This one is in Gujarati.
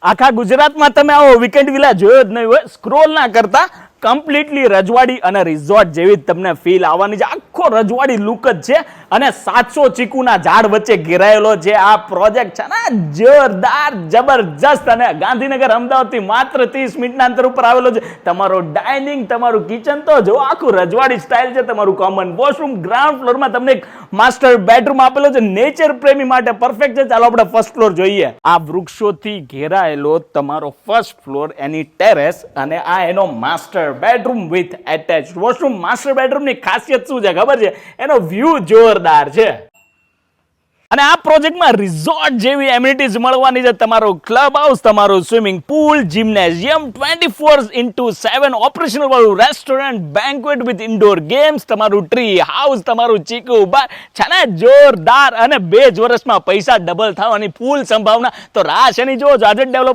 આખા ગુજરાતમાં તમે આવો વીકેન્ડ વિલા જોયો જ નહીં હોય. સ્ક્રોલ ના કરતા કમ્પ્લીટલી રજવાડી અને રિઝોર્ટ જેવી તમને ફીલ આવવાની છે. આખો રજવાડી લુક જ છે અને 700 ચીકુના ઝાડ વચ્ચે ઘેરાયેલો છે આ પ્રોજેક્ટ છે ને, જોરદાર જબરજસ્ત. અને ગાંધીનગર અમદાવાદથી માત્ર 30 મિનિટના અંતર ઉપર આવેલો છે. તમારો ડાઇનિંગ, તમારું કિચન તો જો આખું રજવાડી સ્ટાઇલ છે. તમારું કોમન વોશરૂમ, ગ્રાઉન્ડ ફ્લોરમાં તમને એક માસ્ટર બેડરૂમ આપેલો છે. નેચર પ્રેમી માટે પરફેક્ટ છે. ચાલો આપણે ફર્સ્ટ ફ્લોર જોઈએ. આ વૃક્ષોથી ઘેરાયેલો તમારો ફર્સ્ટ ફ્લોર, એની ટેરેસ અને આ એનો master bedroom with attached washroom. Master બેડરૂમની ખાસિયત શું છે ખબર છે? એનો વ્યૂ જોરદાર છે. અને આ પ્રોજેક્ટમાં રિઝોર્ટ જેવી એમિનિટીઝ મળવાની છે. તમારો ક્લબ હાઉસ, તમારું સ્વિમિંગ પૂલ, જિમ્નેશિયમ, 24/7 ઓપરેશનલ વાળું restaurant, banquet with indoor games, તમારું ટ્રી હાઉસ, તમારું ચીકુ બાર છે ને, જોરદાર. અને 2 જ વર્ષમાં પૈસા ડબલ થવાની ફૂલ સંભાવના. તો રાહ શેની જોવો છો? આજે ડેવલપ